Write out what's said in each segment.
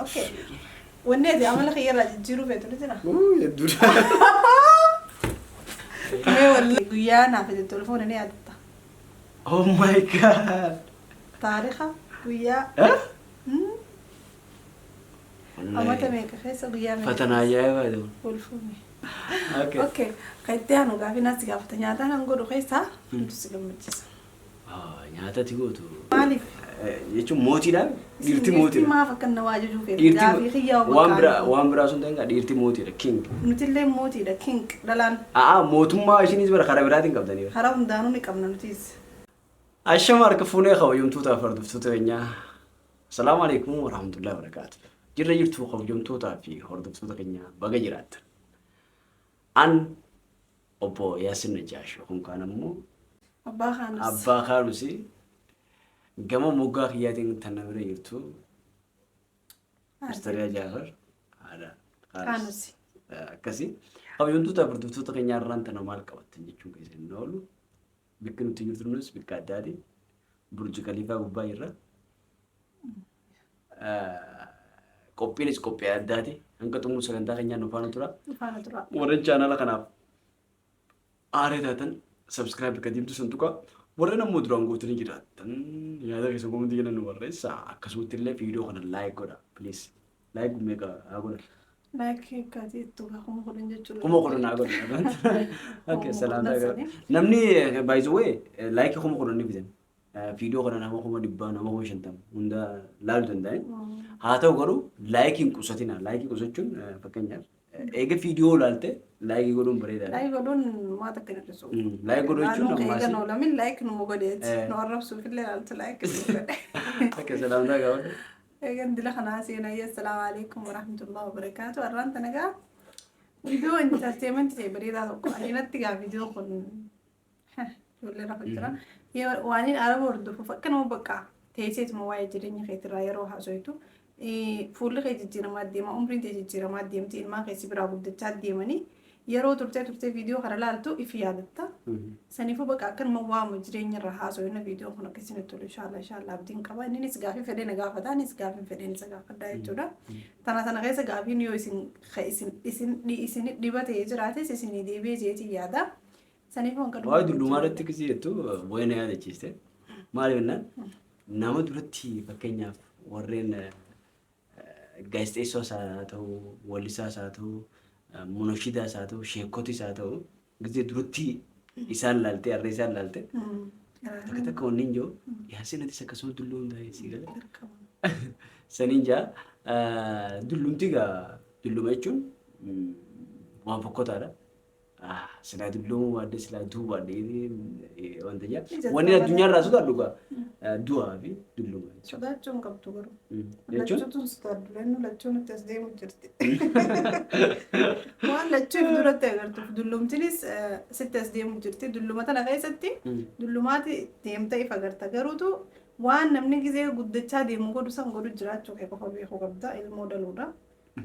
اوكي والنادي عمل خير جيرو فيتو لتنا يدور ما والله قيانا في التليفون اني عدتا او ماي جاد تاريخها قيا اما تميك خيس قيا فتنا يا ودو والفومي اوكي اوكي قيدانو غافي ناس غافتا نياتا نغودو خيسا تسغمجس nyaata tigotu مالي jechuun mootiidha dhiirti mootiidha ما فكرنا واجو في غافي خيا waan biraa sun ta'e dhiirti mootiidha king نتلي موتي دا كينج دلان mootummaa ishiinis bara karaa biraatiin qabdanii حرام دانو نقبنا نتيز ashama harka fuunee kabajamtootaa fi hordoftoota keenyaa assalaamu alaykum warahmatullahi wabarakaatu jirra jirtu kabajamtootaa fi hordoftoota keenyaa baga jiraattan an obbo Yaasin Najaash kun kaan ammoo abbaa kaanusi gama moggaa kiyyaatiin tanamira jirtu Mr. Jaafar haadha kaanusi akkasii kabajamtootaa fi hordoftoota keenyaa irraan tana maal qabattan jechuun keessan hin oolu bikki nuti jirtunus bikka addaati burji Khaliifaa gubbaa irra qophiinis qophii addaati hanga xumura sagantaa keenyaa nu faana tura warra chaanala kanaaf aaree taatan subscribe akka diimtu santuqa warra nammoo duraan gootanii jiraattan yaada keessa komentii jedhan nu barreessa akkasumatti illee viidiyoo kana like godha please like meeqa haa godha like kati tu kuma kudin jechuudha kuma kudin haa godha okay salaamtaa namni by the way like kuma kudin ni bitan viidiyoo kana nama kuma dhibbaa nama kuma 50 hunda laaluu danda'an haa ta'u garuu laayikiin qusatina laayikii qusachuun fakkeenyaaf eega viidiyoo laalte laayikii godhuun bareedaadha. Laayikii godhuun maata akka hir'isu. Laayikii godhachuun ammaas. Eega noo lamin laayikii nu godheeti. Nu arrabsuuf illee laaltu laayikii nu godhe. Akka salaamtaa gaafadha. Eegan dila kanaa seenaa assalaamu alaykum warahmatullahi wabarakaatu. Warraan tana gaa viidiyoo entertainment ta'e bareedaa tokko aninatti gaa viidiyoo kun ijoollee rafa jira. Waan inni araba hordofuuf akka nama bakka teesseetuma waa'ee jireenya keetirraa yeroo haasoitu. Fuulli kee jijjiiramaa deema umriin kee jijjiiramaa deemti ilmaan keessi biraa guddachaa deemanii yeroo turtee viidiyoo kana laaltu ifi yaadatta saniifuu bakka akkanuma waamu jireenya irraa haasofna viidiyoo kun akka isin tolu inshallah abdiin qaba innis gaafii fedhee na gaafata anis gaafii fedhee isa gaafadha jechuudha tana keessa gaafiin yoo isin dhibatee jiraates isin deebi'ee jeetii yaada saniifuu akka waa dullumaa irratti kisi jettu wayina yaadachiiste maaliif jennaan nama duratti fakkeenyaaf warreen gaazexeessoos haa ta'u wallisaas haa ta'u monoshidaas haa ta'u sheekotis haa ta'u gisee duratti isaan laalte harree isaan laalte takka takka wanniin jiru Yaasin atis akkasuma dulluu hundaa'e sii gala saniin jaa dullumti gaa dulluma jechuun waan fokkotaadha silaa dulluu waadde silaa du'uu waadde wanta jaa wanni addunyaa irraa sodaa dhugaa du'aa fi dulluma sodaachuun qabdu garuu lachuutuun sodaadhu lennu lachuun itti as deemu jirti waan lachuuf duratti agartuuf dullumtinis sitti as deemu jirti dulluma tana keessatti dullumaati deemta ifa agarta garuutu waan namni gisee guddachaa deemu godhu san godhu jiraachuu kee qofa beekuu qabda ilmoo dhaluudha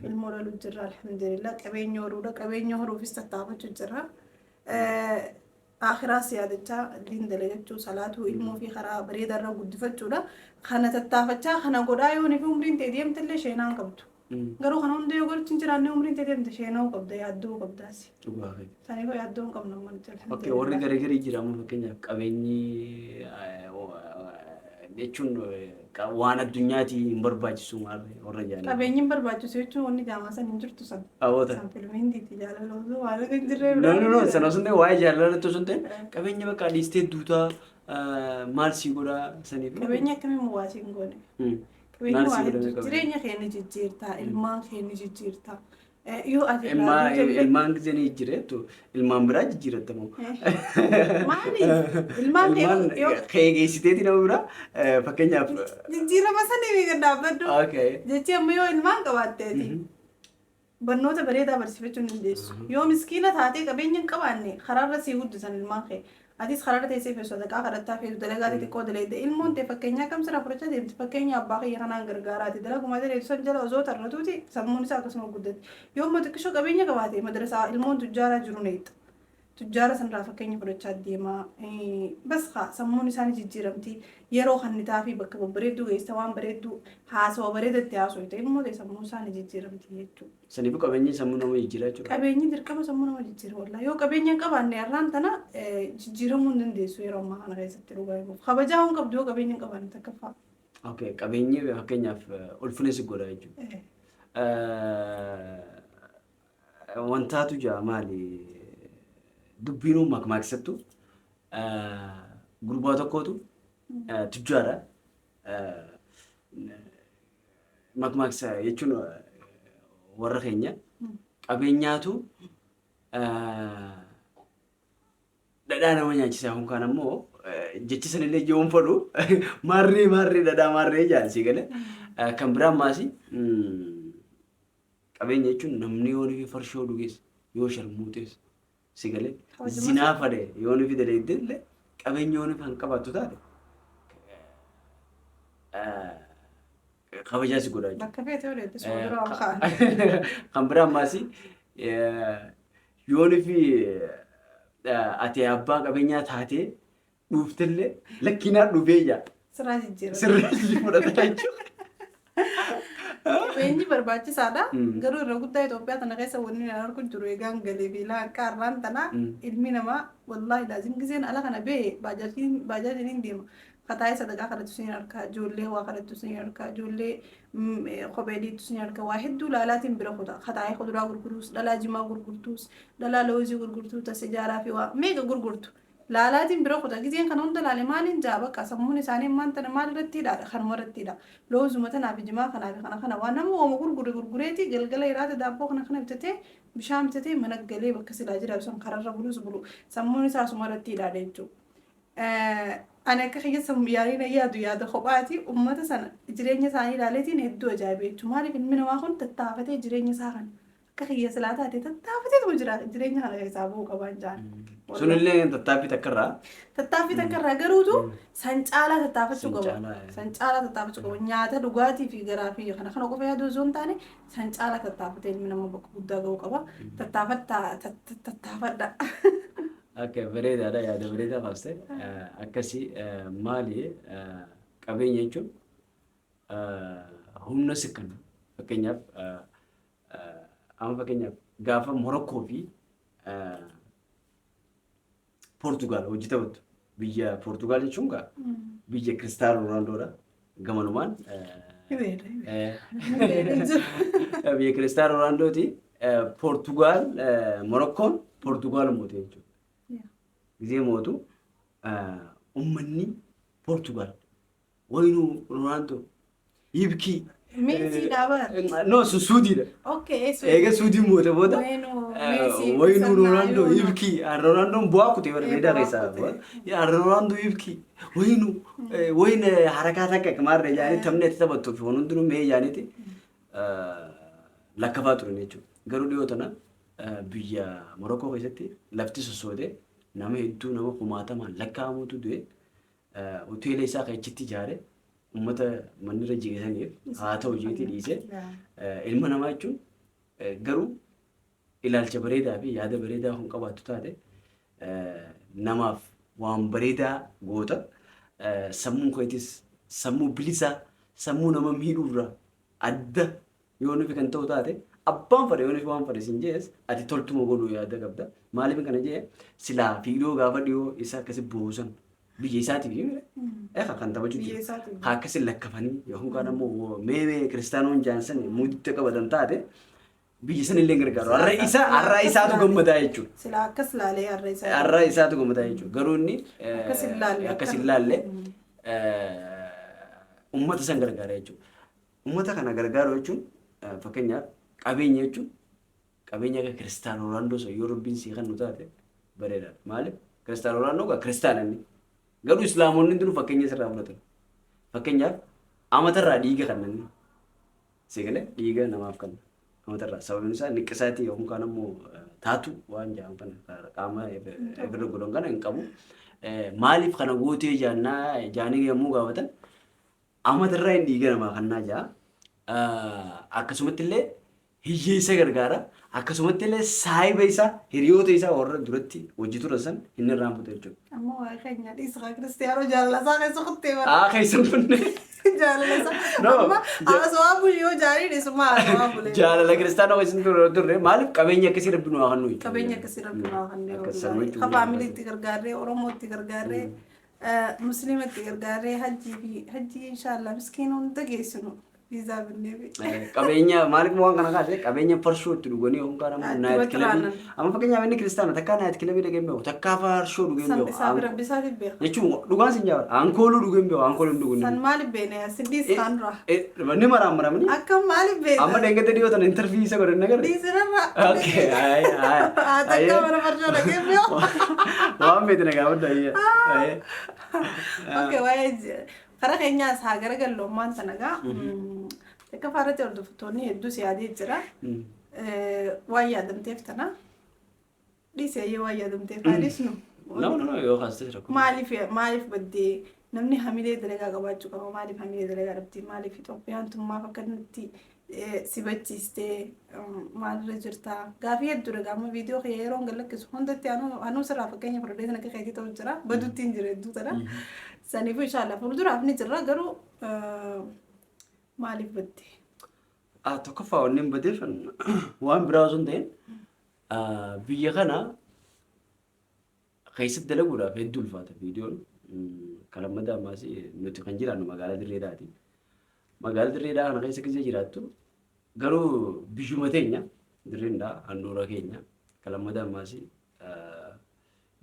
ilmoo dhaluu jirra alhamdulillah qabeenya horuudha qabeenya horuufis tattaafachuu jirra akhiraa siyaadachaa diin dalagachuu salaatuu ilmoo fi karaa bareedaarraa guddifachuudha kana tattaafachaa kana godhaa yoo nifi umriin ta'e deemtillee sheenaan qabdu garuu kana hunda yoo godhachuun jiraanne umriin ta'e deemte sheenaa qabda yaaddoo qabdaasi saniifoo yaaddoo hin qabnu amma nuti alhamdulillah warri garagarii jiramu fakkeenyaaf qabeenyi jechuun waan addunyaati hin barbaachisu warra jaalala. Qabeenyi hin barbaachisu jechuun wanni jaamaasan hin jirtu san. Awwaata. San filmiintiiti jaalala waan akka hin jirre. No sana sun ta'e waa'ee jaalala tokko sun ta'e qabeenya bakka dhiistee duutaa maal sii godhaa saniif. Qabeenya akkamiin muwaasii hin goone. Qabeenya waan jireenya keenya jijjiirtaa ilmaan keenya jijjiirtaa. Yoo ati ilmaan gisee ni jijjiireetu ilmaan biraa jijjiiratamu. Maali? Ilmaan geessiteeti nama biraa fakkeenyaaf. Jijjiirama sanii miidha dhaabbaddu. Jechi amma yoo ilmaan qabaatteeti barnoota bareedaa barsiifachuu ni dandeessu. Yoo miskiina taatee qabeenya hin qabaanne karaarra sii guddisan ilmaan kee. Atis karaarra teessee feessu sadaqaa kadhattaa feessu dalagaa xixiqqoo dalagaa ilmoon ta'e fakkeenyaa kam sirraa fudhachaa deemti fakkeenya abbaa kiyya kanaan gargaaraati dalaguma ta'e san jala osoo tarratuuti sammuun isaa akkasuma guddatti yoo immoo xiqqishoo qabeenya qabaate madrasaa ilmoon tujjaaraa jiru neexa tujjaara sanarraa fakkeenya fudhachaa deemaa bas sammuun isaanii jijjiiramti yeroo hannitaa fi bakka babbareedduu geessa waan bareedduu haasawa bareedatti haasoo ta'e immoo sammuun isaanii jijjiiramti jechuudha. Saniif qabeenyi sammuu nama jijjiira jechuudha. Qabeenyi dirqama sammuu nama jijjiira wallaahi yoo qabeenya hin qabaanne har'aan tana jijjiiramuu hin dandeessu yeroo ammaa kana keessatti dhugaa himuuf kabajaa hin qabdu yoo qabeenya hin qabaanne takka fa'a. Okay, qabeenyi fakkeenyaaf ulfina si godha jechuudha. Wantaatu jira maali? Dubbiinuu makmaaksattu gurbaa tokkootu tujjaadha. Makmaaksa jechuun warra keenya qabeenyaatu dhadhaa nama nyaachisaa yookaan ammoo jechisan illee jiruun fadhu maarree dhadhaa maarree jaalsi galee kan biraan maasii qabeenya jechuun namni yoo nufi farshoo dhugees yoo sharmuutees si galee zinaa fadhe yoo nufi daleedde illee qabeenya yoo nufi kan qabaattu taate kabajaa si godhaa jechuudha. Bakka feetee odeetti suuraa kaan. Kan biraan maasii yoo nufi ati abbaa qabeenyaa taatee dhuuftellee lakkinaa dhufee jaa. Sirraa jijjiirama. Sirrii fudhata jechuudha. Qabeenyi barbaachisaadha. Garuu irra guddaa Itoophiyaa tana keessa wanni ani argu jiru eegaan galee fi akka har'aan tana ilmi namaa wallaahi laazim giseen ala kana bee baajaajiin hin deema. Kataa'ee sadaqaa kadhatu sin harkaa ijoollee waa kadhatu sin harkaa ijoollee kophee dhiitu sin harkaa waa hedduu laalaatiin bira kutaa kataa'ee kuduraa gurguruus dhalaa jimaa gurgurtuus dhalaa loozii gurgurtuu tas ijaaraa fi waa meeqa gurgurtu laalaatiin bira kutaa giseen kana hunda laale maaliin jaa bakka sammuun isaanii maanta maal irrattiidha kanuma irrattiidha loozuma tanaa fi jimaa kanaa fi kana waan nama ooma gurgureeti galgala iraata daabboo kana bitatee bishaan bitatee mana galee bakka silaa jira sun kararra bulus bulu sammuun isaa suma irrattiidha jechuudha. Ani akka keessa yaaliin yaada kophaati uummata sana jireenya isaanii ilaaleetiin hedduu ajaa'iba jechuudha. Maaliif ilmi namaa kun tattaafatee jireenya isaa kana akka kiyya silaa taate tattaafateetu jira jireenya kana keessaa bu'uu qabaan jaan. Sunillee tattaaffii takkarraa. Tattaaffii takkarraa garuutu san caalaa tattaafachuu qaba. San caalaa tattaafachuu qaba. Nyaata dhugaatii fi garaa fi kana qofa yaaduu osoo hin taane san caalaa tattaafatee ilmi namaa bakka guddaa ga'uu qaba. Tattaafadha. Akka bareedaadha yaada bareedaa kaastee akkasii maali qabeenya jechuun humna si kennu fakkeenyaaf amma fakkeenyaaf gaafa Morokkoo fi Poortugaal hojii taphattu biyya Poortugaal jechuun biyya Kiristaanoo Roonaaldoo gamanumaan biyya Kiristaanoo Roonaaldootii Poortugaal Morokkoon Poortugaal moote jechuudha. ጊዜ ሞቱ ኡመኒ ፖርቱጋል ወይኑ ሮናልዶ ይብኪ ሜሲ ዳበር ኖ ሱዲ ኦኬ ኤገ ሱዲ ሞተ ቦታ ወይኑ ሮናልዶ ይብኪ ሮናልዶ ቦአኩት ይወር ሜዳ ከሳ ያ ሮናልዶ ይብኪ ወይኑ ወይነ ሐረካታ ከማር ያኔ ተምነት ተበቶ ሆኖ እንትኑ ሜ ያኔቲ ለከፋጥሩ ነቹ ገሩ ዲዮተና ብያ ሞሮኮ ከሰቲ ለፍቲ ሶሶዴ nama hedduu nama kumaatamaan lakkaa'amutu du'e hoteela isaa keechitti ijaare uummata manirra jireessaniif haa ta'u jeetii dhiise ilma namaa jechuun garuu ilaalcha bareedaa fi yaada bareedaa kan qabaattu taate namaaf waan bareedaa goota sammuun keetis sammuu bilisaa sammuu nama miidhuurraa adda yoo nufi kan ta'u taate abbaan fadhe yoo nufi waan fadhe sin jees ati toltuma godhuu yaada qabda. Maaliif kana jee silaa fiigdoo gaafa dhiyoo isaa akkasi buusan biyya isaatiif kan taphachuu jiru akkasi lakkafanii yookaan ammoo mee kiristaanoon jaansan muuditti qabatan taate biyya san illee gargaaru har'a isaatu gammadaa jechuudha. Silaa akkas laalee har'a isaatu gammadaa jechuudha. Garuu inni akkas hin laalle uummata san gargaara jechuudha. Uummata kana gargaaru jechuun fakkeenyaaf qabeenya jechuun qabeenya akka Kiristaanoo Roonaaldoo sun yoo rabbiin sii kan nu taate bareedaadha. Maaliif Kiristaanoo Roonaaldoo gaa kiristaanonni garuu islaamonni hundinuu fakkeenya isirraa fudhatan. Fakkeenyaaf amatarraa dhiiga kannanni seegalee dhiiga namaaf kanna amatarraa sababni isaa niqqisaatii yookaan ammoo taatu waan jedhamu kana qaama bira godhan kana hin qabu. Maaliif kana gootee jaanii yommuu gaafatan amatarraa hin dhiiga namaa kannaa jaa akkasumatti illee hiyyeessa gargaara. Akkasumatti illee saayiba isaa hiriyoota isaa warra duratti hojii turan san inni irraanfatu jechuudha. Amma waa keenya dhiisa kiristiyaanoo jaalalasaa keessa kuttee bara. Keessa kunne. Jaalalasaa. Amma haasawaa buliyoo jaalii dhiisummaa haasawaa bulee. Jaalala kiristaanoo keessa turre maaliif qabeenya akkasii rabbi nu haa kennu. Qabeenya akkasii rabbi nu haa kennu. Ka faamiliitti gargaarree Oromootti gargaarree Musliimatti gargaarree hajjii inshaallah miskiin hunda geessinu. Viizaa binneefi. Qabeenya maaliif waan kana kaasee qabeenya farshoo itti dhuganii yookaan ammoo naayit kilabii. Amma fakkeenyaaf inni kiristaana takkaa naayit kilabii dhugeen beeku takkaa farshoo dhugeen beeku. Isaa bira bisaatiif beeku. Jechuun dhugaan sin jaawara aankooluu dhugeen beeku aankooluu hin dhugun. San maaliif beekne sindii isaan dura. Ni maraammaramni. Akka maaliif beekne. Amma deeggartee dhiyootan intarvii isa godhan nagarre. Dhiisirarra. Okay Takkaa mana farshoo dhugeen beeku. Waan beekne gaafa dhayee. Okay waa'ee karaa keenyaas haa garagalloommaan sanagaa. Akka faarratti hordoftoonni hedduu siyaadee jira. Waan yaadamteef tana. Dhiisee waan yaadamteef haadhisnu. Yoo kaasite rakkoon. Maaliif baddee namni hamilee dalagaa qabaachuu qaba. Maaliif hamilee dalagaa dhabdee maaliif Itoophiyaan tummaaf akka nutti si bachiistee maalirra jirta. Gaafii hedduu dhagaa amma viidiyoo kee yeroo galakkisu hundatti anuu sirraa fakkeenya fudhadhee sana akka keetii ta'u jira. Baduutti hin jira hedduu tana. Saniifuu inshaallah fuulduraaf ni jirra garuu maaliif baddee? Tokkoffaa wanni hin badeef waan biraa osoo hin ta'in biyya kana keessatti dalaguudhaaf hedduu ulfaata viidiyoon. Kan lammataa ammaas nuti kan jiraannu magaalaa Dirreedhaati. Magaalaa Dirreedhaa kana keessa gisee jiraattu garuu biyyuma teenya Dirreedhaa handhuura keenya kan lammataa ammaas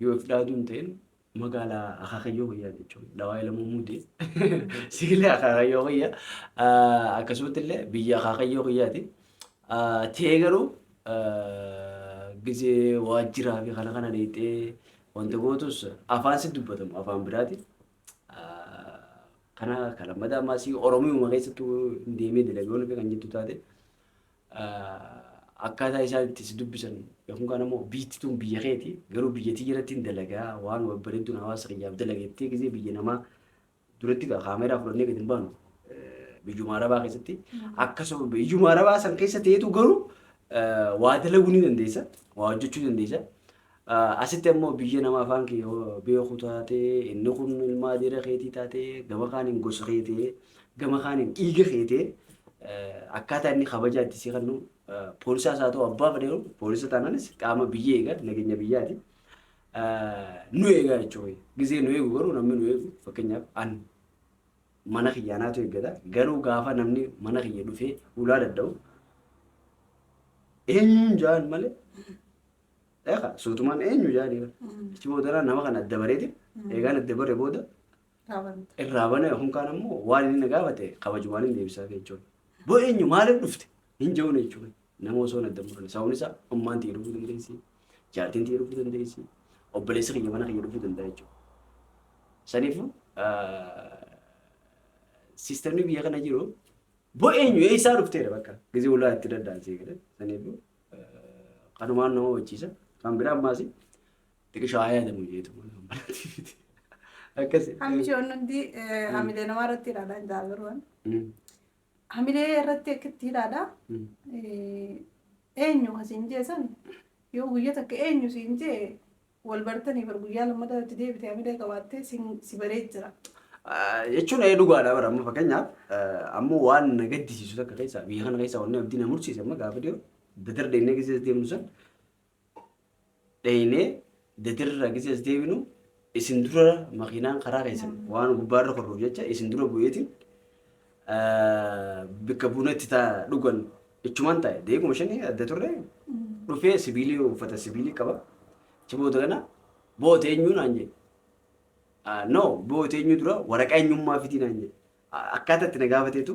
yoo if dhaaduu hin ta'in magaalaa akaakayyoo guyyaa jechuudha. Dawaa lamuu muudee siilee akaakayyoo guyyaa akkasumatti illee biyya akaakayyoo guyyaati. Ta'ee garuu gisee waajjiraa fi kana dheedhee wanta gootus afaan si dubbatamu afaan biraati. Kana lammataa ammaas Oromoo keessattuu hin deemee dalagoon fi kan jettu taate akkaataa isaan itti si dubbisan yookaan ammoo biittituun biyya keeti garuu biyyattii jiratti hin dalagaa waan babbareedduun hawaasa kiyyaaf dalageettee gisee biyya namaa duratti kaameeraa fudhannee gadi hin baanu biyyuma Arabaa keessatti akkasuma biyyuma Arabaa san keessa ta'etu garuu waa dalaguu ni dandeessa waa hojjechuu dandeessa. Asitti ammoo biyya namaa afaan kee beeku taatee inni kun ilmaa dhiira keetii taatee gama kaaniin gosa keetee gama kaaniin dhiiga keetee akkaataa inni kabajaa itti si kennu poolisaas haa ta'u abbaa fedheeru poolisa taanaanis qaama biyya eegaa nageenya biyyaati. Nu eegaa jechuudha. Gisee nu eegu garuu namni nu eegu fakkeenyaaf an mana kiyyaanaatu eeggata garuu gaafa namni mana kiyya dhufee ulaa danda'u eenyuun jaan malee. Suutumaan eenyu jaaniidha. Ichi booda nama kan adda bareeti. Eegaan adda bare booda irraa bana yookaan ammoo waan inni gaafate kabajumaan hin deebisaa jechuudha. Boo eenyu maaliif dhufte hin jiru jechuudha. Nama osoo adda muran sababni isaa ummaan ta'ee dhufuu dandeessi. Jaartiin ta'ee dhufuu dandeessi. Obboleessa kiyya mana kiyya dhufuu danda'a jechuudha. Saniifuu siistemni biyya kana jiru boo eenyu eessaa dhufteedha bakka gisee ulaa itti daddaasee gala. Saniifuu kanumaan nama wajjiisa. Kan biraa ammaas xiqqishaa yaadamu jeetu. Akkasii. Hamishoon hundi hamilee namaa irratti ilaala hin jaallaruun. Hamilee irratti akkatti ilaala. Eenyu asiin jeesan yoo guyyaa takka eenyu siin jee wal bartanii bar guyyaa lammataa itti deebitee hamilee qabaattee si baree jira. Jechuun dhugaadha bara amma fakkeenyaaf ammoo waan na gaddisiisu takka keessaa biyya kana keessaa wanni abdii na mursiise amma gaafa dhiyoo datar deemnee gisee deemnu san dhayinee datirra gisee deebinu isin dura makiinaan karaa keessan waan gubbaarra korruuf jecha isin dura bu'eetiin bakka bunatti dhugan jechumaan ta'e deeguma shanii adda turre dhufee sibiilii uffata sibiilii qaba. Chiboota kana boota eenyuu naan jedhe. No boota eenyuu dura waraqaa eenyummaa fitii naan jedhe. Akkaataa itti na gaafateetu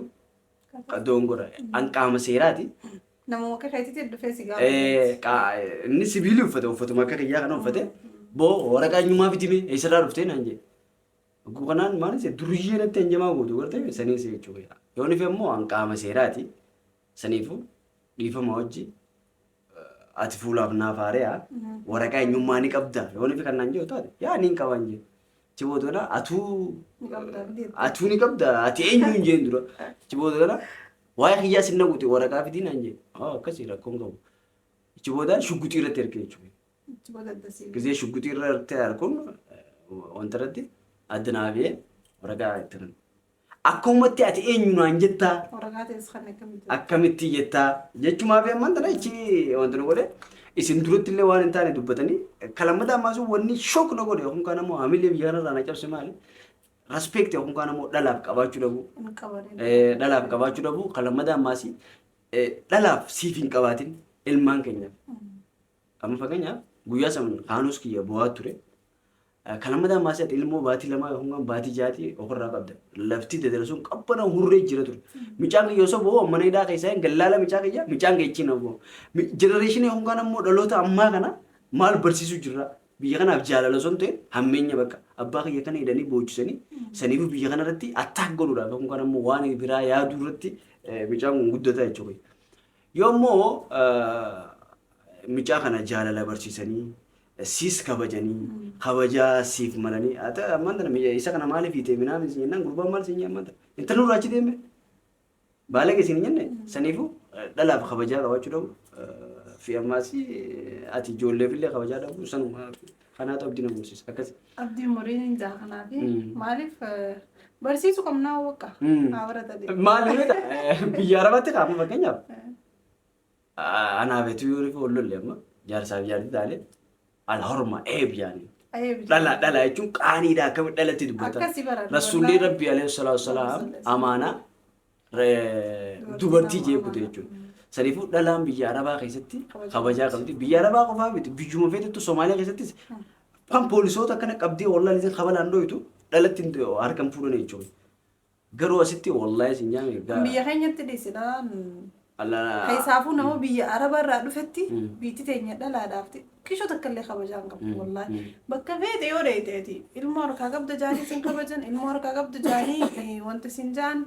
doongora qaama seeraati. Nama akka keetiitti dhufee si gaafate. Inni sibiilii uffate uffatuma akka kiyyaa kana uffate boo waraqaa eenyummaa fitime eessarraa dhuftee naan jedhe. Kanaan maalis duriyyee natti hanjamaa gootu gartee saniis jechuudha. Yoo nufi ammoo qaama seeraati. Saniifuu dhiifama hojii ati fuulaaf naaf haare'a waraqaa eenyummaa ni qabda. Yoo nufi kan naan jedhu taate yaa ni hin qaban jedhu. Chiboota kana atuu ni qabda ati eenyu hin jeen dura. Chiboota kana waa'ee kiyyaa sinna guute waraqaa fidii naan jedhe akkasii rakkoon qabu ichi boodaan shugguxii irratti erge jechuudha gisee shugguxii irratti arkuun wanta irratti addanaafee waraqaa itti nan akkumatti ati eenyu naan jettaa akkamitti jettaa jechumaaf ammaan tana ichi wanta nu godhe isin duratti illee waan hin taane dubbatanii kalammataa ammaasuu wanni shook na godhe yookaan kaan ammoo hamilee biyya kanarraa na cabse maali respect yookaan kaan ammoo dhalaaf qabaachuu dhabu kalammataa ammaasii dhalaaf siif hin qabaatin ilmaan keenyaaf amma fakkeenyaaf guyyaa sana kaanus kiyya bu'aa ture kalammataa ammaasii ati ilmoo baatii lamaa yookaan baatii jaatii ofirraa qabda lafti dadarsuun qabbana hurree jira ture micaan kiyya osoo bo'oo mana hidhaa keessaa gallaala micaan kiyya ichi na bo'oo jenereeshinii yookaan ammoo dhaloota ammaa kana maal barsiisuu jirra biyya kanaaf jaalala osoo hin ta'in hammeenya bakka abbaa kiyya kana hidhanii boochisanii saniifuu biyya kana irratti attaak godhuudhaaf yookaan ammoo waan biraa yaaduu irratti micaan kun guddataa jechuudha yoommoo micaa kana jaalala barsiisanii siis kabajanii kabajaa siif malanii ata amanta isa kana maaliif hiite minaan isin jennaan gurbaan maal isin jennaan intalli urraachi deeme baala geessin jenne saniifuu dhalaaf kabajaa qabaachuu dhabu fi ammaas ati ijoolleef illee kabajaa dhabu sanuma kanaatu abdii nama barsiisa akkasi. Abdii muriin hin jaakanaa fi maaliif barsiisuu qabnaa wakka haa barata deemu. Maaliif biyya arabaatti qaama fakkeenyaaf anaabeetu yoo rifu ollolle amma jaarsaaf jaarti taale alhorma eebyaani. Dhala jechuun qaaniidha akkamitti dhalatti dubbata. Rasuulli Rabbi alayhi salaatu wasalaam amaanaa dubartii jeequte jechuudha. Saniifuu dhalaan biyya arabaa keessatti kabajaa qabdi. Biyya arabaa qofaa miti biyyuma feetettu Somaaliyaa keessattis kan poolisoota akkana qabdee wallaahi isin kabalaan dho'itu dhalatti harkan fuudhan jechuudha. Garuu asitti wallaahi isin nyaame biyya keenyatti dhiisidhaan Kaisaafuu nama biyya Araba irraa dhufetti biitti teenya dhalaadhaafti kishoo takka illee kabajaan qabdu wallaahi bakka feete yoo dheeteeti ilmoo harkaa qabda jaanii sin kabajan ilmoo harkaa qabda jaanii wanti sin jaan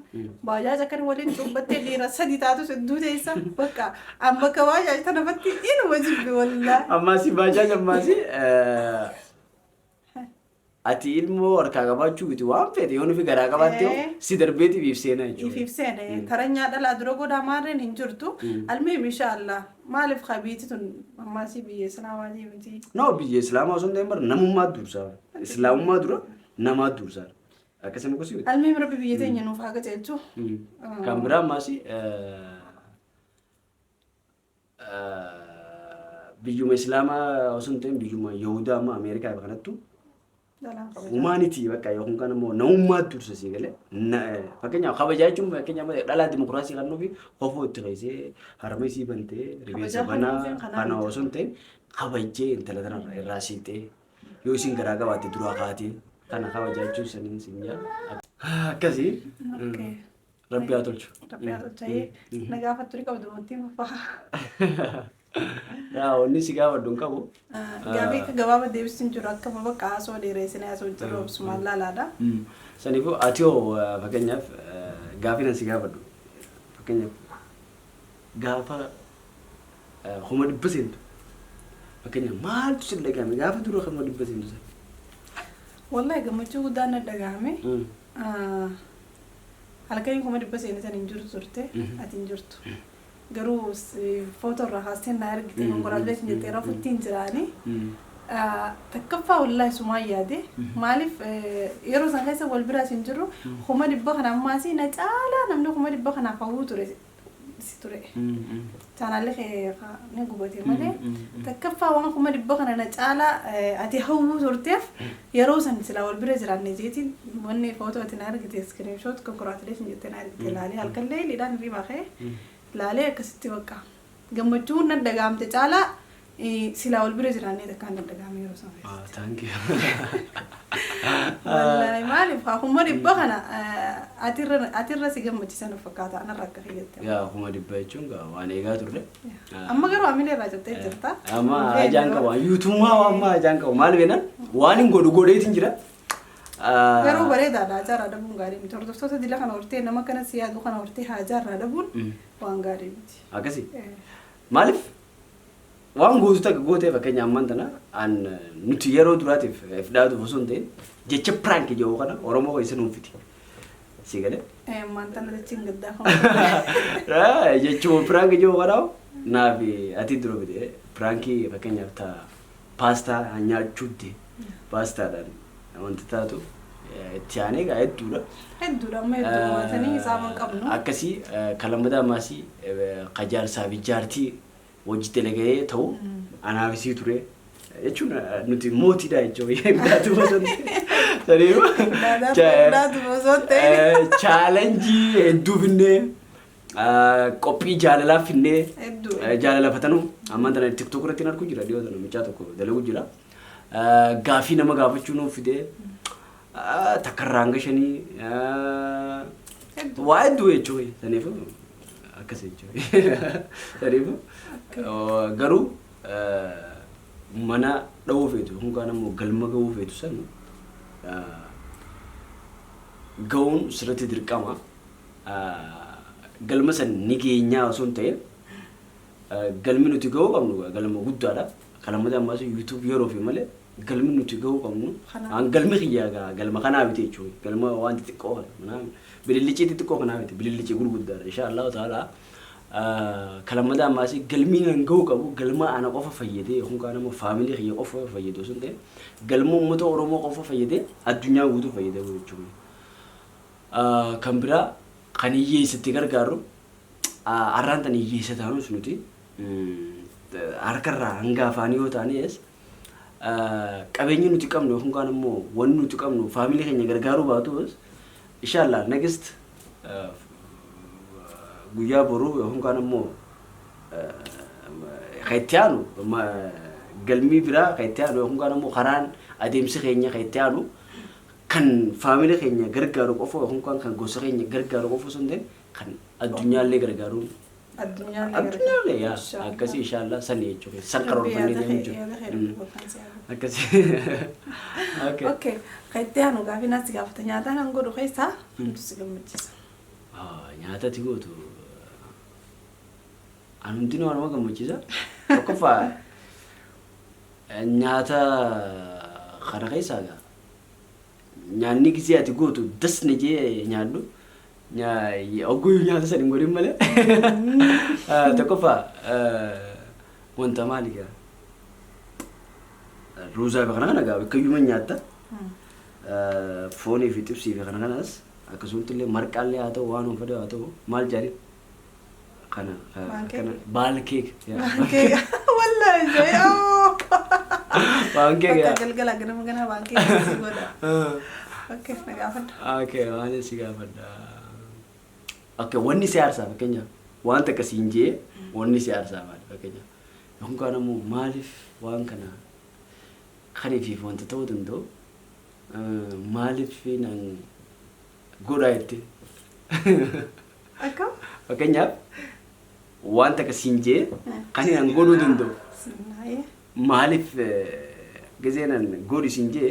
baajaaja kan waliin cubbattee dhiira sadi taatu hedduu teessa bakka amma ka baajaaja tanafatti inuma jibbi wallaahi. Ammaasi baajaaja ammaasi ati ilmoo harkaa qabaachuu biti waan feete yoo nufi garaa qabaattee si darbeeti biif seenaa jechuudha. Biif seenaa taranyaa dhalaa dura godhaa maarreen hin jirtu almee inshallah maaliif qabiiti tun ammaasii biyya islaamaa miti. No biyya islaamaa osoo hin ta'in bara namummaa dursaa islaamummaa dura namaa dursaa akkasuma gosi. Almee rabbi biyya teenya nuuf haa qaceelchu. Kan biraa ammaasi biyyuma islaamaa osoo hin ta'in biyyuma Yahudaa amma Ameerikaa kanattu humanity bakka yookaan kan immoo namummaa dursa si galee fakkeenyaaf kabajaa jechuun fakkeenyaaf dhalaa dimokiraasii kan nufi hofoo itti qaysee harma isii bantee rifeensa banaa kana osoo hin ta'in kabajjee intala tanarra irraa siitee yoo isin garaa qabaatte duraa kaatee kana kabajaa jechuun saniin sin jaa akkasii rabbi haa tolchu. Rabbi haa tolchee nagaafattu ni qabdu wanti fa'a. Yaa onni si gaafadhu hin qabu. Gaabii gabaaba deebisuun jiru akkama bakka haasoo dheeressinee haasoo jirru obsumaan laalaadha. Saniifuu ati hoo fakkeenyaaf gaafii nan si gaafadhu fakkeenyaaf gaafa kuma dhibba seentu fakkeenyaaf maaltu si dhagahame gaafa dura kuma dhibba seentu sana. Wallahi gammachuu guddaan na dhagahame. Halkanii kuma dhibba seentan hin jirtu turte ati hin jirtu. Garuu footoo irraa kaastee na argite konkolaataa jettee rafuttiin jiraanii takkaffaa wallahi sumaa yaade maaliif yeroo san keessa wal biraa sin jiru kuma dhibba kana ammaasii na caalaa namni kuma dhibba kanaaf hawwuu ture si ture chaanaallee ni gubate malee takkaffaa waan kuma dhibba kana na caalaa ati hawwuu turteef yeroo san silaa wal bira jiraanne jeetiin wanni footoo ati na argite screenshot konkolaataa jettee na argite laalee halkallee liidhaan rimaa ka'ee laalee akkasitti bakka gammachuun nan dhagaamte caalaa silaa wal bira jiraannee takkaan nan dhagaame yeroo sana. Thank you. Wallahi maaliif humna dhibba kana atirra si gammachiisan fakkaata anarra akka fayyatte. Yaa humna dhibba jechuun waan eegaa turre. Amma garuu amina irraa jettee jirta. Amma ajaan qabu yuutummaa amma ajaan qabu maal beenan waan hin godhu godheetiin jira. Garuu bareedaadha hajaarraa dhabuun gaarii miti hordoftoota dila kana hortee nama kana si yaadu kana hortee hajaarraa dhabuun waan gaarii miti. Akkasii maaliif waan gootu takka gootee fakkeenya ammaan tana nuti yeroo duraatiif fidhaatuuf osoo hin ta'in jecha piraank jedhu kana Oromoo keessa nuun fiti. sigale. Manta na cingda. Jechuun prank joo waraaw naafi ati duro bide prankii fakkeenyaaf ta'a paastaa nyaachuutti paastaadhaan wanti taatu itti aanee gaa hedduudha. Hedduudha amma hedduu waatanii isaaman qabnu. Akkasii kalammadaa maasii qajaarsaa fi jaartii hojii dalagee ta'u anaafisii ture. Jechuun nuti mootiidha jechuun daatu bosonte. Daatu bosonte. Chaalenjii hedduu finnee qophii jaalalaa finnee jaalalafatanu amma tana TikTok irratti hin argu jira dhiyoo tana mucaa tokko dalagu jira. Gaafii nama gaafachuu nuuf fidee takkarraan gashanii waa hedduu jechuun saniif akkas jechuun saniif garuu mana dhawuu feetu hunkaan ammoo galma gahuu feetu san ga'uun sirriitti dirqama galma san ni geenyaa osoo hin ta'in galmi nuti gahuu qabnu galma guddaadha kalammadaa ammaas YouTube yeroo fi malee galmi nuti gahuu qabnu an galmi xiyyaa galma kanaa bite jechuudha galma waan xixiqqoo kana bilillicii xixiqqoo kanaa bite bilillicii gurguddaadha inshaallah ta'ala kalammadaa ammaas galmi nan gahuu qabu galma ana qofa fayyadee hunkaan ammoo faamilii xiyya qofa fayyadee osoo hin ta'in galma uummata Oromoo qofa fayyadee addunyaa guutuu fayyadee jechuudha. Kan biraa kan hiyyeessatti gargaaru arraan tan hiyyeessa taanus nuti harkarraa hanga afaanii yoo taanes qabeenyi nuti qabnu hunkaan ammoo wanni nuti qabnu faamilii keenya gargaaruu baatus inshaallah next guyyaa boruu hunkaan ammoo kayyaanu galmii biraa kayyaanu hunkaan ammoo karaan adeemsi keenya kayyaanu kan faamilii keenya gargaaru qofa hunkaan kan gosa keenya gargaaru qofa osoo hin ta'in kan addunyaallee gargaaruun addunyaallee yaa akkasii inshaallah sani jechuudha san karoorfannee deemuu jechuudha akkasii. Okay kayyaanu gaafii natti gaafata nyaataan an godhu keessaa hundi si gammachiisa. Nyaatati gootu anumti nama gammachiisa tokkoffaa nyaata kana keessaa nyaanni gisee ati gootu dasne jee nyaadhu ogguu nyaata san hin godhin malee tokkoffaa wanta maali gaa ruuzaa fi kana kana gaa bakkayyuma nyaatta foonii fi xibsii fi kana kanas akkasumatti illee marqaallee haa ta'u waan fedhe haa ta'u maal jaali kana baalkeek wallahi jaayoo baalkeek galgala ganama ganama baalkeek si godha. Okay nagaafadha. Okay waan si gaafadha. Okay wanni si aarsaa fakkeenyaaf waan takka siin jee wanni si aarsaa maali fakkeenyaaf hunkaan ammoo maaliif waan kana kaniif wanta ta'uu danda'u maaliif nan godhaa jettee akkam fakkeenyaaf waan takka siin jee kan nan godhuu danda'u maaliif gizeenan godhi siin jee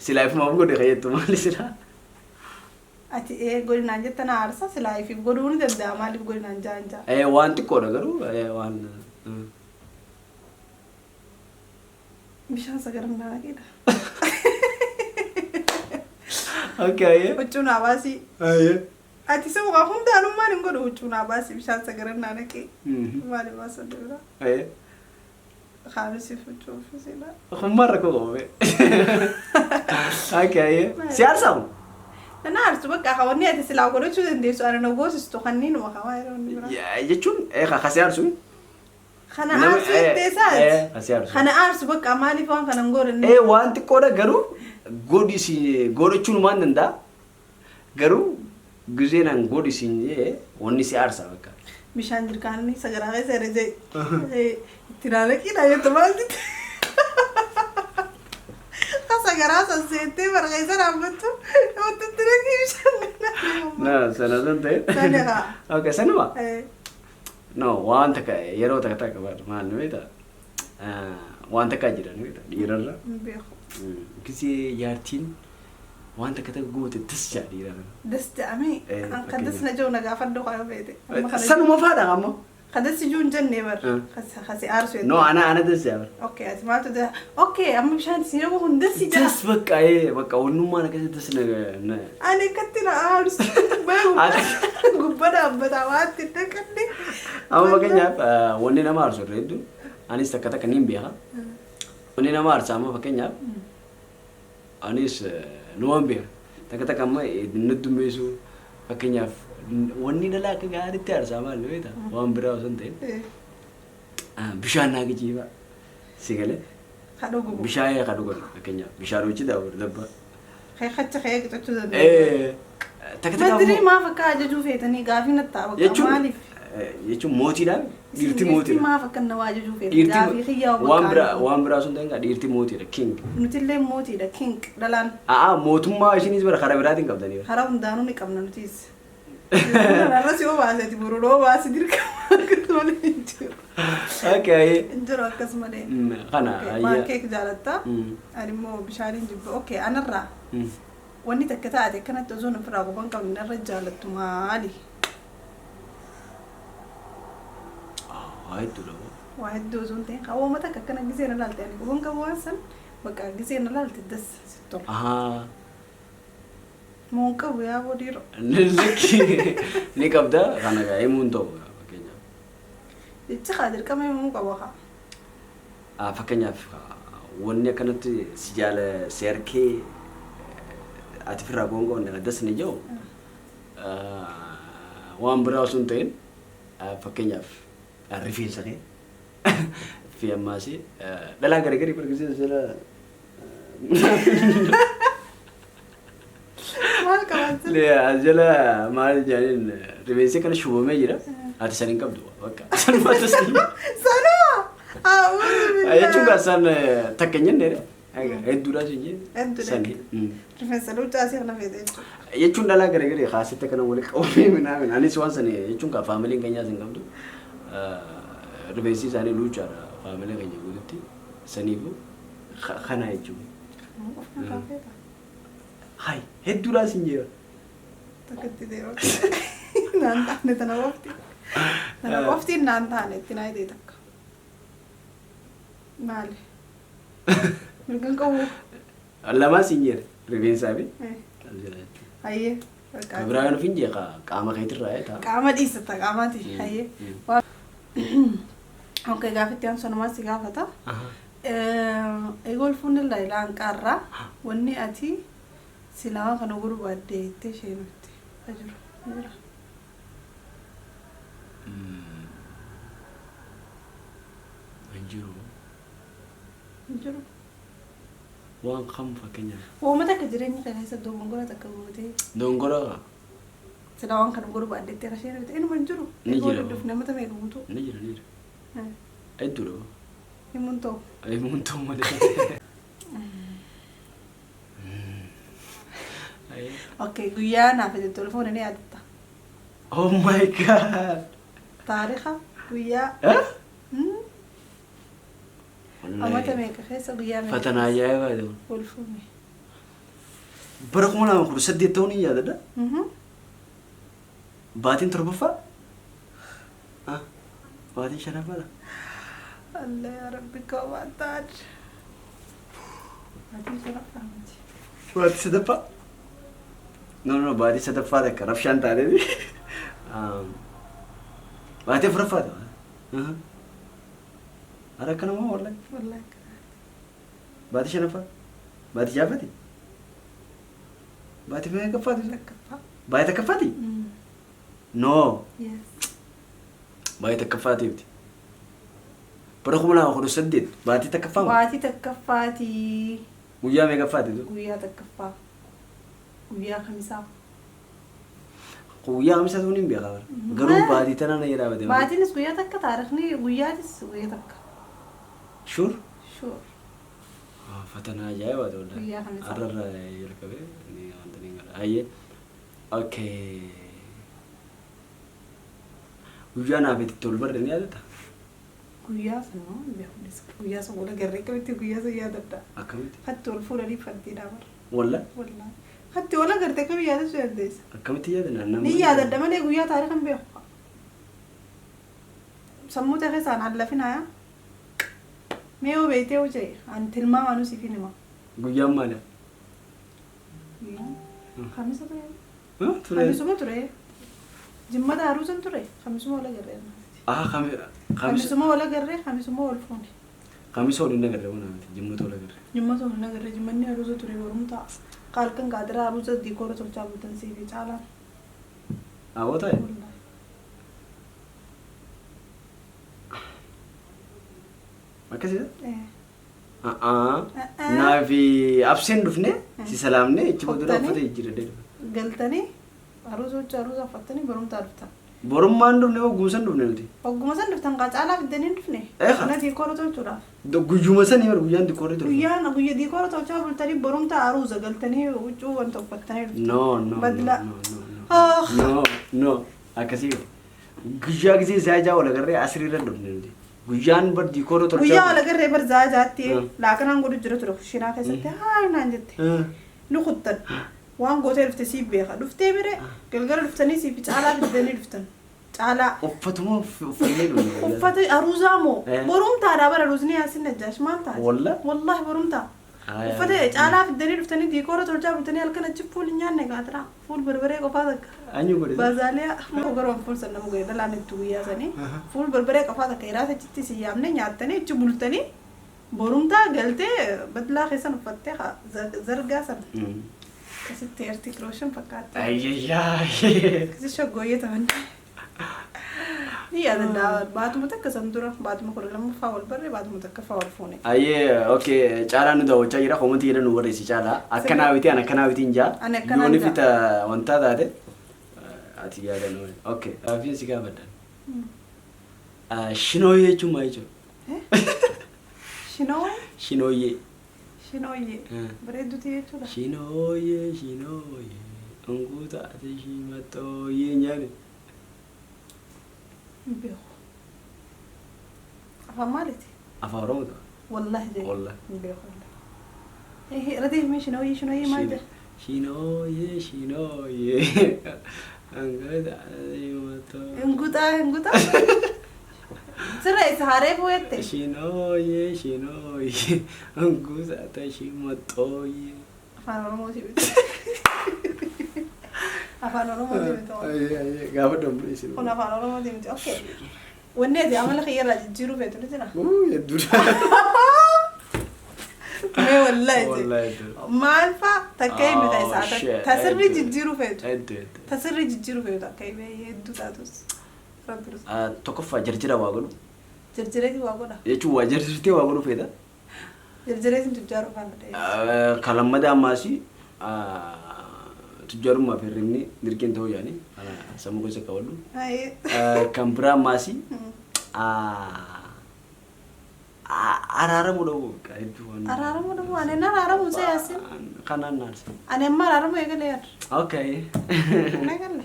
silaayifumaaf godhe kayyattu maali silaa ati godhinaan jettan aarsa silaayifiif godhuu ni danda'a maaliif godhinaan jaanjaa waan xiqqoodha garuu waan bishaan sagaram naaqidha. Okay huccuun abaasii ati se waa hundaanummaan hin godhu huccuun abaasii bishaan sagaram naaqee maali baasa dura خامسي فتشوف سيلا مرة كومي اوكي سيارسام انا عرفت بقى خواني اتسلا اقول شو عندي سؤال انا غوس استخنين وخوايرون يجون ايه خسيارسو خنا عارف تسات خسيارسو خنا عارف بقى مالي فان خنا نقول ايه وانت كودا غرو غودي سي غودچون ماندندا غرو غزينان غودي سي وني سي ارسا بقى مشان دركاني سغراغي سرجي ترالكي لا يتمالتي سغراس سيتي برغيسر عمتو وتتركي مشان لا سنه سنه اوكي سنه no wanta ka yero ta ka ba mal neta wanta ka jira neta dirarra kisi yartin wanta ka ta gote tasja dirarra dasja ami an ka dasna jona ga faddo ko bete sanu ma fada amma خدت سجون جنة بر خسي أرسل نو أنا دس يا بر أوكي أسمعت ده أوكي أما مشان سينما هندسي جا دس بقى إيه بقى ونما أنا كذا دس أنا كتير أرس قبنا بتاعات تكني أما بقى نيا وني نما أرسل ريدو أنا استكتا كنيم بيها وني نما أرسل أما بقى نيا أنيس نوام بيها تكتا كم ندم بيسو بقى نيا wanni na laaka gaaritti aarsaa maal beektaa waan biraa osoo hin ta'in bishaan naa geejjiba si galee bishaan yaa kadhu godhu fakkeenyaaf bishaan hojii daawwatu dabba. Kacha kee qixachuu dandeenya. Madirii maaf akka ajajuu feetanii gaafii nattaa bakka maaliif? Jechuun mootiidhaan dhiirti mootiidha. Maaf akka nama ajajuu feetanii gaafii xiyyaa waan biraa osoo hin ta'in dhiirti mootiidha king. Nutillee mootiidha king dhalaan. Mootummaa isheenis bara karaa biraatiin qabdanii. Karaa hundaanuu ni qabna nutiis. Narra si obaasati burudoo baasi dirqama akkasuma jiru. Okay. Jiru akkasuma dee. Kana ayyaa. Maankeek jaalatta. Ani immoo bishaaniin jibba. Okay anarraa. Wanni takka taate kanatti osoo ofirraa qofan qabne narra jaalattu maali? Waa hedduudha. Waa hedduu osoo hin ta'in qaawwama takka akkana gisee na laalte ani qofan qabu waan san bakka gisee na laalte das si tola. Mau qabu yaa boodiirra. Ni qabda kana gaa himuun ta'u fakkeenyaaf. Jecha haa dirqama himuu qaba haa. Fakkeenyaaf wanni akkanatti si jaala si harkee ati firraa goongoon addas ni jiru waan biraa osoo hin ta'in fakkeenyaaf rifeensa kee fi ammaas dhalaa garagarii bargisiisa jala. Jala maal jedhaniin rifeensi kana shubamee jira. Ati san hin qabdu bakka. Sanuma tasii. Sanuma. Jechuun gaasaan takka hin jennee hedduudhaa siin jenne. Sani. Rifeensa luucaa asii kana feete jechuudha. Jechuun dhalaa garagarii haasatti kana waliin qabamee minaamin anis waan sani jechuun kaa faamiliin keenyaas hin qabdu. Rifeensi isaanii luucaadha faamiliin keenya guututti saniifu kana jechuudha. Hai, hedduudhaa siin jira. Takkatti deemaa. Naan taane tana wafti. Tana waftiin naan taane itti naa hidhee takka. Maali? Mirgan qabu. Lamaa siin jira rifeensaa fi. Hayyee. Biraan of hin jeeqa qaama keetirraa ta'a. Qaama dhiisata qaamaati. Hayyee. Okay gaafitti aan sanumaa si gaafata. Eegol fuunnillee ilaan qaarraa wanni ati silaa kana gurbaadde itti sheenutti ajiru jira. Anjiru. Anjiru. Waan kam fakkeenyaaf. Waan mata akka jireenya kana keessa dongora takka gootee. Dongora. Silaa waan kana gurbaadde itti sheenutti inni manjiru. Ni jira. Namata meeqa guutuu. Ni jira ni jira. Hedduudha. Himuun ta'u. Himuun ta'u malee. Okay, guyyaa naaf itti telefoon ni yaadatta. Oh my god. Taariikha guyyaa. Amata meeqa keessa guyyaa meeqa. Fatanaa ajaa'ibaa ta'u. Walfuune. Bara 2018 ta'uu ni yaadadha. Baatiin torbaffaa? Baatiin shanaffaadha. Allah yaa Rabbi kawwaan taate. Baatiin shanaffaa miti. Baatii sadaffaa? No, baatii sadaffaa takka rafshaan taatee. Baatii afuraffaa ta'a. Ara akkana moo wallahi? Wallahi. Baatii shanaffaa? Baatii jaaffati? Baatii meeqa kaffaati? Takkaffaa. Baatii takkaffaati? No. Yes. Baatii takkaffaatiifti. Bara 2018 baatii takkaffaa moo? Baatii takkaffaati. Guyyaa meeqaffaati? Guyyaa takkaffaa. Guyyaa kamisaa. Guyyaa kamisaa tuun hin beekaa bara. Garuu baatii tanaan na jedhaa badee. Baatiinis guyyaa takka taarikhni guyyaatis guyyaa takka. Sure? Sure. Fatanaa ajaa'ibaa ta'u. Guyyaa kamisaa. Har'arraa jalqabee wanta ni gala. Hayyee. Okay. Guyyaa naaf itti tolu barre ni yaadata? Guyyaa sanoo beekunis guyyaa san wala garree qabatti guyyaa san yaadadha. Akkamitti? Hatti ol fuudhanii fadhiidhaa bara. Walla? Wallaahi. Hatti wala gartee kam yaadachuu dandeessa? Akkamitti yaadana? Ni yaadadha malee guyyaa taariikha hin beeku. سموت يا خيسان على فينا ميو بيتي وجاي عن تلما ما نسي فيني ما قيام ماله خميسة ترى خميسة ما ترى جمّا داروزن ترى خميسة ما ولا جرّي خميسة ما ولا جرّي خميسة ما ولا فوني خميس ولا نقدر وانا جمّة ولا قدر جمّا تو نقدر جمّني أروزة ترى ورمتا قال كان قادر أروزة ديكورة ترجع بتنسي في تعالى طيب والله ما كذا إيه نافي أبسن دفنة سلامني تبغى تروح فتى يجري قلتني أروزة فتني برمتا عرفتها بورم ما ندفنه وجوسن دفنه ودي وقوم مثلا دفتن قاعد على بدنين دفنه أنا ديكورة ترجع دو جوجو مثلا يمر جوجان ديكوري تروح ويانا ويا ديكورة ترجع بلتني برمتا عروسة قلتني وجو أنت فتني نو بدلا نو أكسيو جوجا كذي زاجا ولا كرر عصري رندو ودي جوجان بر ديكورو ترجع ويا ولا كرر بر زاجاتي لكن أنا قلت جرت روح شينا كسرت هاي نانجت نخطن وان قوتي لفتسيب بيها لفتي بره قلقر لفتني سيب تعالى بدني لفتن تعالى وفتمو فيلين وفتي أروزامو برومتا دابر أروزني أسين نجاش ما أنت والله برومتا وفتي تعالى بدني لفتني ديكورة ترجع بدني هلكن أجيب فول نيان نقاطرة فول بربري قفادك أنيو بري بازاليا ما قرون فول سنة مغير لا نتويا سني فول بربري قفادك كيرات جتي سيامني نياتني جبولتني برومتا قلتي بدلا خيسن فتح زرقا سن ستي ارتك روشن فكات كذا شو قوية تمن هي هذا بعد متك سندورة بعد ما كل لما فاول بري بعد متك فاول فوني اوكي جارا ندو جايرا كومنتي يرا نوري سي جارا اكناويتي انا كناويتي نجا يوني فيتا وانتا داده اتي يادا نو اوكي افين سيغا بدل شنويه جمايجو شنويه بريدو تيجو شنويه انغوتا اتشي ماتو ينياني بيو أفهمالتي أفهمت والله جاي والله بيو والله إيه رديه مين شنويه ما ده شنويه انغوتا سرعي سهاري بويتي شنويه انغوتا اتشي ماتو أفهم رموتي بيتو أفهم رموتي بيتو قابل دمبليش أنا أفهم رموتي بيتو أوكي والنادي عمل خير لا تجيرو بيتو لتنا يدور ما والله ما ألفا تكاي مغيسات تسري تجيرو بيتو تسري تجيرو بيتو تكاي بيدو تاتوس تكفى جرجرة واقولو جرجرة واقولا يجوا جرجرتي واقولو فيدا جرجرة تجارو فانا كلام ماذا ماشي تجارو ما في رمني نركين تو يعني أنا سامو كذا كولو كمبرا ماشي أرارم ودو كايدوان أرارم ودو أنا نارارم وزي أسين كنا نارس أنا ما أرارم يقلير أوكي أنا قلنا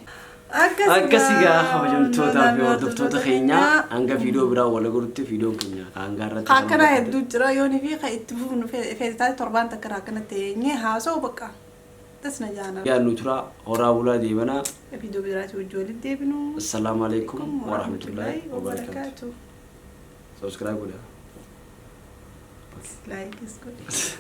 أكسيجا خمجم توتا في وردف توتا خينيا أنجا فيديو برا ولا قلت فيديو كنيا أنجا رت كنا يدو جرا يوني في خيتفون في تاي تربان تكرا كنا تيني هاسو بكا تسنا جانا يا نوترا هورا ولا ديبنا فيديو برات وجولي ديبنو السلام عليكم ورحمة الله وبركاته سبسكرايب ولا لايك اسكت